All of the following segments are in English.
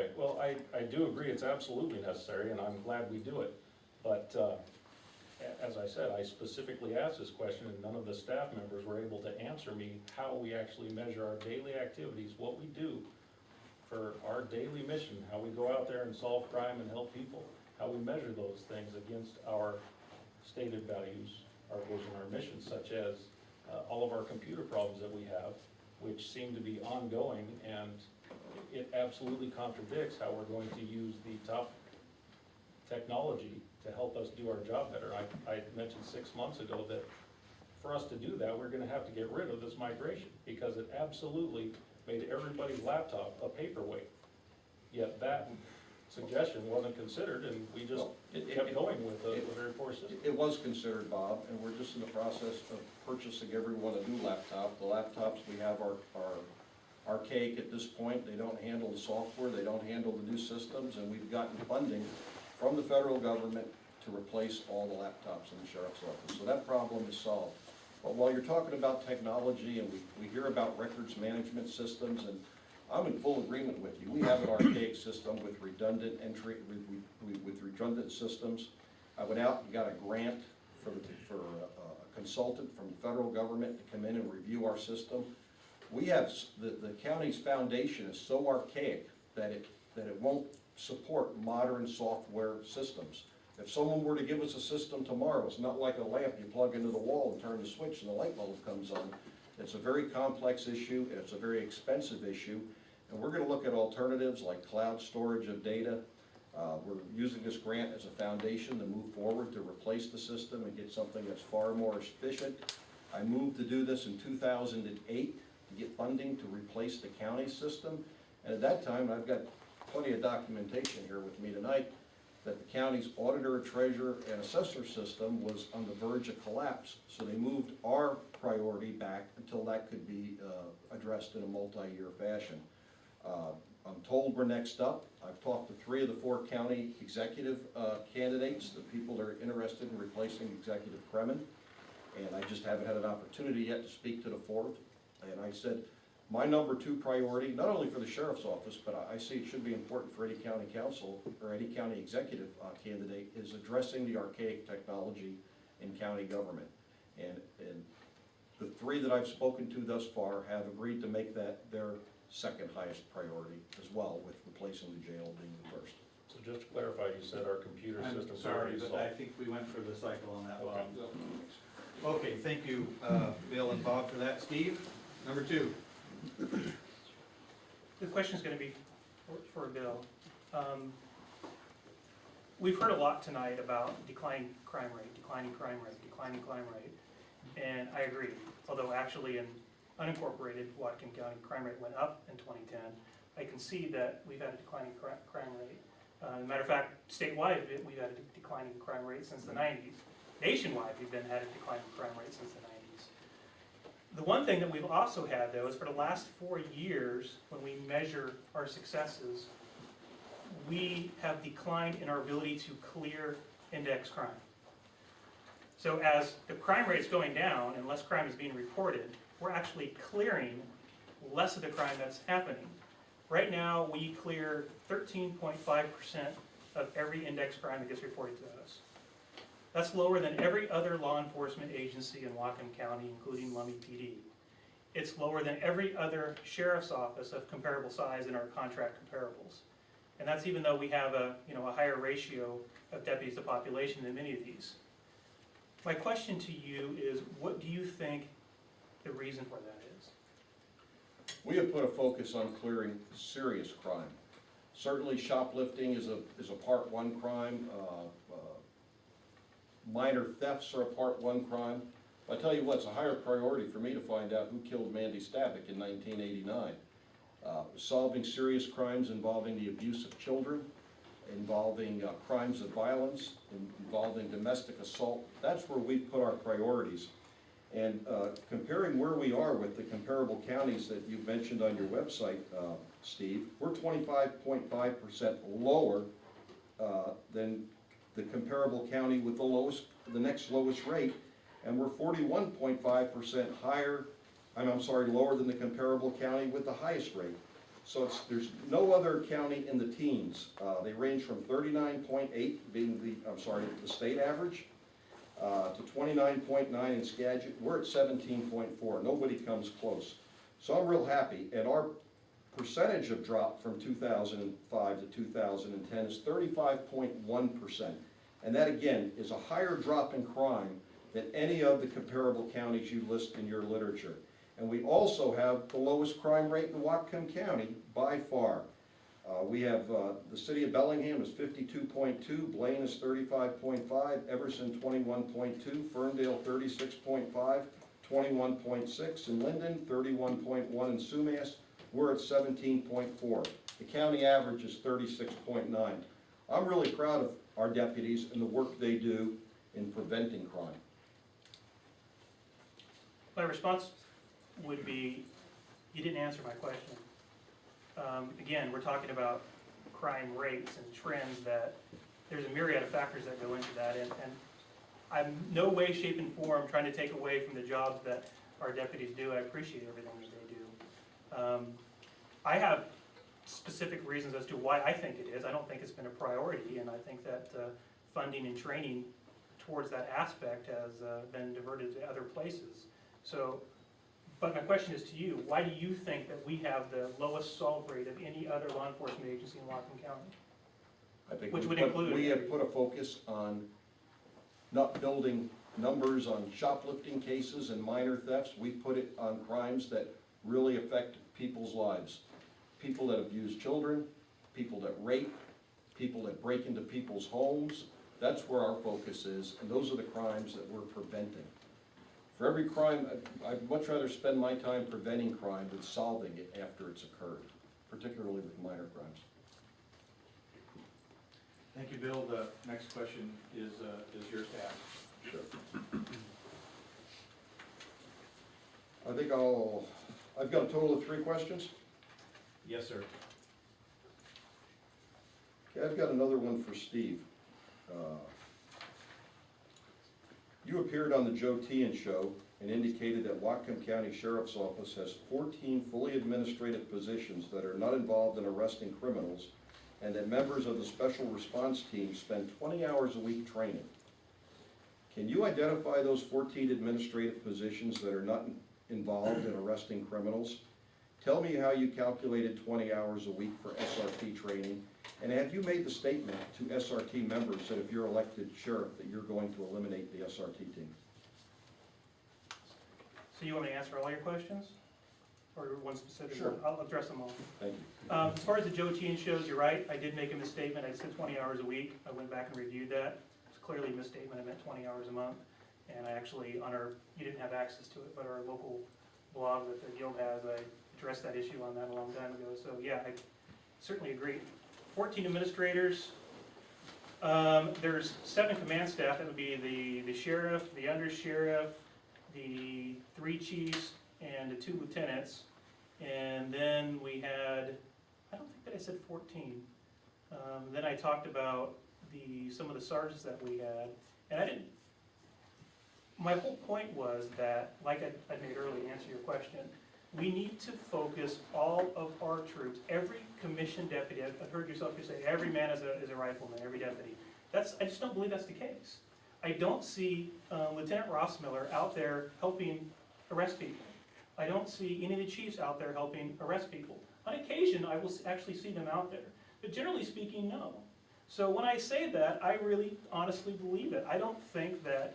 Okay, well, I do agree it's absolutely necessary, and I'm glad we do it. But as I said, I specifically asked this question, and none of the staff members were able to answer me how we actually measure our daily activities, what we do for our daily mission, how we go out there and solve crime and help people, how we measure those things against our stated values, our vision, our mission, such as all of our computer problems that we have, which seem to be ongoing, and it absolutely contradicts how we're going to use the top technology to help us do our job better. I mentioned 6 months ago that for us to do that, we're going to have to get rid of this migration, because it absolutely made everybody's laptop a paperweight. Yet that suggestion wasn't considered, and we just kept going with the very poor system. It was considered, Bob, and we're just in the process of purchasing everyone a new laptop. The laptops we have are archaic at this point. They don't handle the software, they don't handle the new systems, and we've gotten funding from the federal government to replace all the laptops in the sheriff's office. So that problem is solved. But while you're talking about technology, and we hear about records management systems, and I'm in full agreement with you. We have an archaic system with redundant entry, with redundant systems. I went out and got a grant for a consultant from the federal government to come in and review our system. We have, the county's foundation is so archaic that it won't support modern software systems. If someone were to give us a system tomorrow, it's not like a lamp you plug into the wall and turn the switch and the light bulb comes on. It's a very complex issue, and it's a very expensive issue, and we're going to look at alternatives like cloud storage of data. We're using this grant as a foundation to move forward to replace the system and get something that's far more efficient. I moved to do this in 2008 to get funding to replace the county system, and at that time, I've got plenty of documentation here with me tonight, that the county's auditor, treasurer, and assessor system was on the verge of collapse. So they moved our priority back until that could be addressed in a multi-year fashion. I'm told we're next up. I've talked to 3 of the 4 county executive candidates, the people that are interested in replacing Executive Kremen, and I just haven't had an opportunity yet to speak to the 4th. And I said, my number 2 priority, not only for the sheriff's office, but I see it should be important for any county council or any county executive candidate, is addressing the archaic technology in county government. And the 3 that I've spoken to thus far have agreed to make that their second highest priority as well, with replacing the jail being the first. So just to clarify, you said our computer I'm systems are sorry, already but solved. I think we went for the cycle on that Okay. one. Okay, thank you, Bill and Bob, for that. Steve, number 2. The question is going to be for Bill. We've heard a lot tonight about declining crime rate, declining crime rate, and I agree. Although actually in unincorporated Whatcom County, crime rate went up in 2010. I can see that we've had a declining crime rate. As a matter of fact, statewide, we've had a declining crime rate since the 90s. Nationwide, we've had a declining crime rate since the 90s. The one thing that we've also had, though, is for the last 4 years, when we measure our successes, we have declined in our ability to clear index crime. So as the crime rate's going down and less crime is being reported, we're actually clearing less of the crime that's happening. Right now, we clear 13.5% of every index crime that gets reported to us. That's lower than every other law enforcement agency in Whatcom County, including Lummi PD. It's lower than every other sheriff's office of comparable size in our contract comparables. And that's even though we have a higher ratio of deputies to population than many of these. My question to you is, what do you think the reason for that is? We have put a focus on clearing serious crime. Certainly shoplifting is a Part 1 crime. Minor thefts are a Part 1 crime. I tell you what, it's a higher priority for me to find out who killed Mandy Stavick in 1989. Solving serious crimes involving the abuse of children, involving crimes of violence, involving domestic assault, that's where we put our priorities. And comparing where we are with the comparable counties that you've mentioned on your website, Steve, we're 25.5% lower than the comparable county with the next lowest rate, and we're 41.5% lower than the comparable county with the highest rate. So there's no other county in the teens. They range from 39.8 being the state average, to 29.9 in Skagit. We're at 17.4. Nobody comes close. So I'm real happy. And our percentage of drop from 2005 to 2010 is 35.1%. And that again is a higher drop in crime than any of the comparable counties you list in your literature. And we also have the lowest crime rate in Whatcom County by far. We have the city of Bellingham is 52.2, Blaine is 35.5, Everson 21.2, Ferndale 36.5, 21.6, and Linden 31.1, and Sumas we're at 17.4. The county average is 36.9. I'm really proud of our deputies and the work they do in preventing crime. My response would be, you didn't answer my question. Again, we're talking about crime rates and trends that, there's a myriad of factors that go into that, and I'm no way, shape, and form trying to take away from the jobs that our deputies do. I appreciate everything that they do. I have specific reasons as to why I think it is. I don't think it's been a priority, and I think that funding and training towards that aspect has been diverted to other places. So, but my question is to you, why do you think that we have the lowest solve rate of any other law enforcement agency in Whatcom County? I think Which would include- we have put a focus on not building numbers on shoplifting cases and minor thefts. We put it on crimes that really affect people's lives. People that abuse children, people that rape, people that break into people's homes. That's where our focus is, and those are the crimes that we're preventing. For every crime, I'd much rather spend my time preventing crime than solving it after it's occurred, particularly with minor crimes. Thank you, Bill. The next question is yours to ask. Sure. I think I've got a total of 3 questions. Yes, sir. Okay, I've got another one for Steve. You appeared on the Joe Tian Show and indicated that Whatcom County Sheriff's Office has 14 fully administrative positions that are not involved in arresting criminals, and that members of the special response team spend 20 hours a week training. Can you identify those 14 administrative positions that are not involved in arresting criminals? Tell me how you calculated 20 hours a week for SRT training, and have you made the statement to SRT members that if you're elected sheriff that you're going to eliminate the SRT team? So you want me to answer all your questions? Or one specific? Sure. I'll address them all. Thank you. As far as the Joe Tian shows, you're right, I did make a misstatement, I said 20 hours a week, I went back and reviewed that. It's clearly a misstatement, I meant 20 hours a month. And I actually, you didn't have access to it, but our local blog that the guild has, I addressed that issue on that a long time ago. So yeah, I certainly agree. 14 administrators, there's 7 command staff, that would be the sheriff, the under-sheriff, the 3 chiefs, and the 2 lieutenants. And then we had, I don't think that I said 14. Then I talked about some of the sergeants that we had, and I didn't, my whole point was that, like I made earlier, to answer your question, we need to focus all of our troops, every commissioned deputy, I've heard yourself say, every man is a rifleman, every deputy. I just don't believe that's the case. I don't see Lieutenant Rossmiller out there helping arrest people. I don't see any of the chiefs out there helping arrest people. On occasion, I will actually see them out there, but generally speaking, no. So when I say that, I really honestly believe it. I don't think that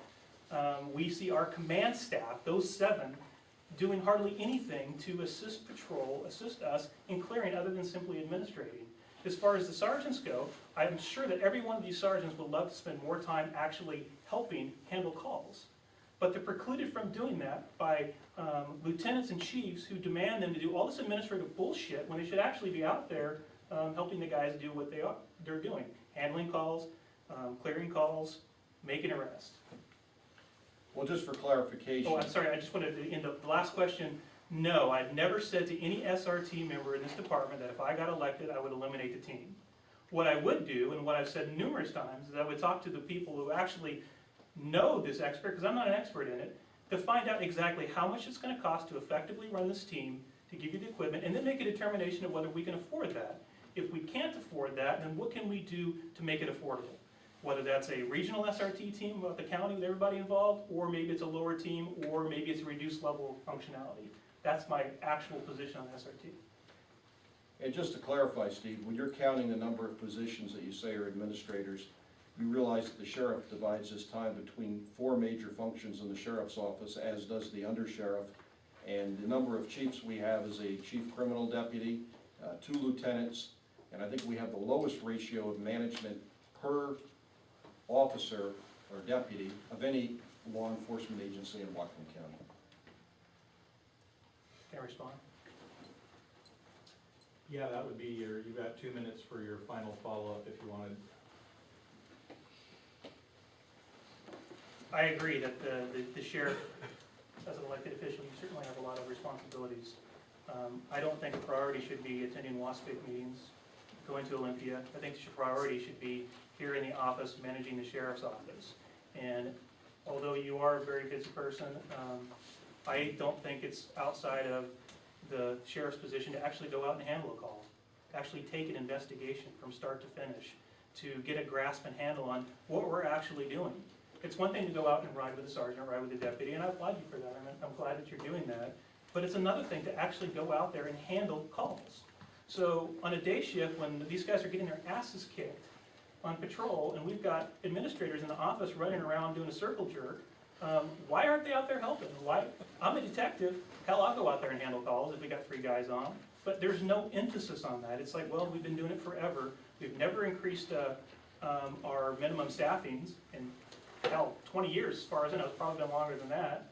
we see our command staff, those 7, doing hardly anything to assist patrol, assist us in clearing other than simply administrating. As far as the sergeants go, I'm sure that every one of these sergeants would love to spend more time actually helping handle calls. But they're precluded from doing that by lieutenants and chiefs who demand them to do all this administrative bullshit when they should actually be out there helping the guys do what they're doing. Handling calls, clearing calls, making arrests. Well, just for clarification. Oh, I'm sorry, I just wanted to, in the last question, no, I've never said to any SRT member in this department that if I got elected, I would eliminate the team. What I would do, and what I've said numerous times, is I would talk to the people who actually know this expert, because I'm not an expert in it, to find out exactly how much it's going to cost to effectively run this team, to give you the equipment, and then make a determination of whether we can afford that. If we can't afford that, then what can we do to make it affordable? Whether that's a regional SRT team about the county with everybody involved, or maybe it's a lower team, or maybe it's a reduced level of functionality. That's my actual position on SRT. And just to clarify, Steve, when you're counting the number of positions that you say are administrators, you realize that the sheriff divides his time between 4 major functions in the sheriff's office, as does the undersheriff. And the number of chiefs we have is a chief criminal deputy, 2 lieutenants, and I think we have the lowest ratio of management per officer or deputy of any law enforcement agency in Whatcom County. Can I respond? Yeah, that would be you got 2 minutes for your final follow-up if you wanted. I agree that the sheriff, as an elected official, you certainly have a lot of responsibilities. I don't think a priority should be attending WASPIC meetings, going to Olympia. I think the priority should be here in the office, managing the sheriff's office. And although you are a very busy person, I don't think it's outside of the sheriff's position to actually go out and handle a call, actually take an investigation from start to finish, to get a grasp and handle on what we're actually doing. It's one thing to go out and ride with the sergeant or ride with the deputy, and I applaud you for that. I'm glad that you're doing that. But it's another thing to actually go out there and handle calls. So on a day shift, when these guys are getting their asses kicked on patrol, and we've got administrators in the office running around doing a circle jerk, why aren't they out there helping? Why? I'm a detective. Hell, I'll go out there and handle calls if we got 3 guys on. But there's no emphasis on that. It's like, well, we've been doing it forever. We've never increased our minimum staffings in, hell, 20 years, as far as I know. It's probably been longer than that.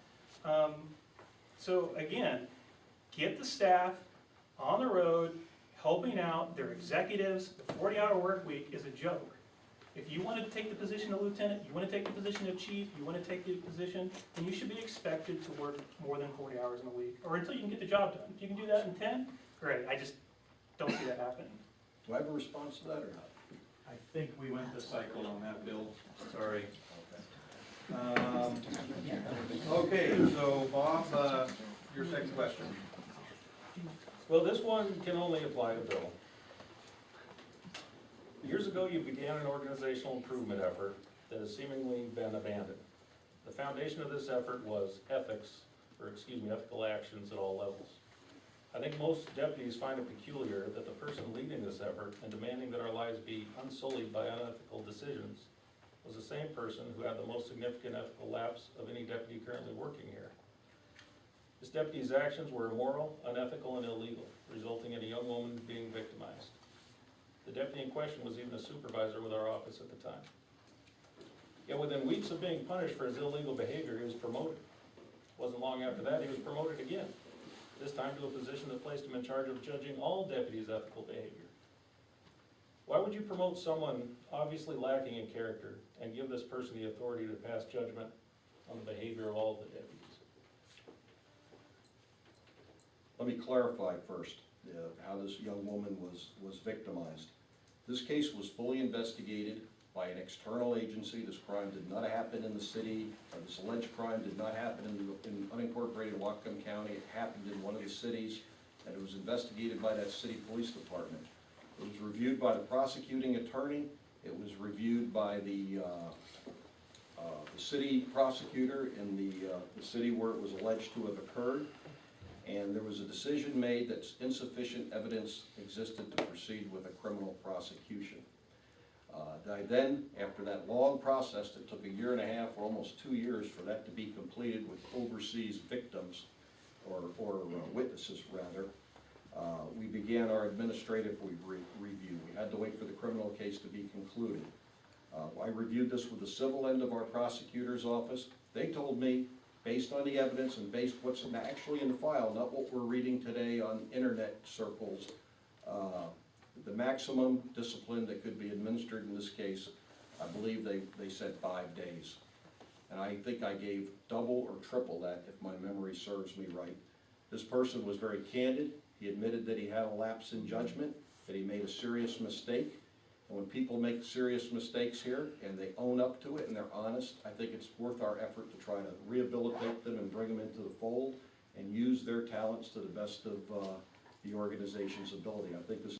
So again, get the staff on the road, helping out their executives. The 40-hour work week is a joke. If you want to take the position of lieutenant, you want to take the position of chief, you want to take the position, then you should be expected to work more than 40 hours in a week, or until you can get the job done. If you can do that in 10, great. I just don't see that happening. Do I have a response to that or not? I think we went the cycle on that, Bill. Sorry. Okay, so Bob, your second question. Well, this one can only apply to Bill. Years ago, you began an organizational improvement effort that has seemingly been abandoned. The foundation of this effort was ethical actions at all levels. I think most deputies find it peculiar that the person leading this effort and demanding that our lives be unsullied by unethical decisions was the same person who had the most significant ethical lapse of any deputy currently working here. This deputy's actions were immoral, unethical, and illegal, resulting in a young woman being victimized. The deputy in question was even a supervisor with our office at the time. Yet within weeks of being punished for his illegal behavior, he was promoted. Wasn't long after that, he was promoted again, this time to a position that placed him in charge of judging all deputies' ethical behavior. Why would you promote someone obviously lacking in character and give this person the authority to pass judgment on the behavior of all the deputies? Let me clarify first how this young woman was victimized. This case was fully investigated by an external agency. This crime did not happen in the city, or this alleged crime did not happen in unincorporated Whatcom County. It happened in one of the cities, and it was investigated by that city police department. It was reviewed by the prosecuting attorney. It was reviewed by the city prosecutor in the city where it was alleged to have occurred. And there was a decision made that insufficient evidence existed to proceed with a criminal prosecution. I then, after that long process that took 1.5 years or almost 2 years for that to be completed with overseas victims, or witnesses rather, we began our administrative review. We had to wait for the criminal case to be concluded. I reviewed this with the civil end of our prosecutor's office. They told me, based on the evidence and based what's actually in the file, not what we're reading today on internet circles, the maximum discipline that could be administered in this case, I believe they said 5 days. And I think I gave double or triple that, if my memory serves me right. This person was very candid. He admitted that he had a lapse in judgment, that he made a serious mistake. And when people make serious mistakes here and they own up to it and they're honest, I think it's worth our effort to try to rehabilitate them and bring them into the fold and use their talents to the best of the organization's ability. I think this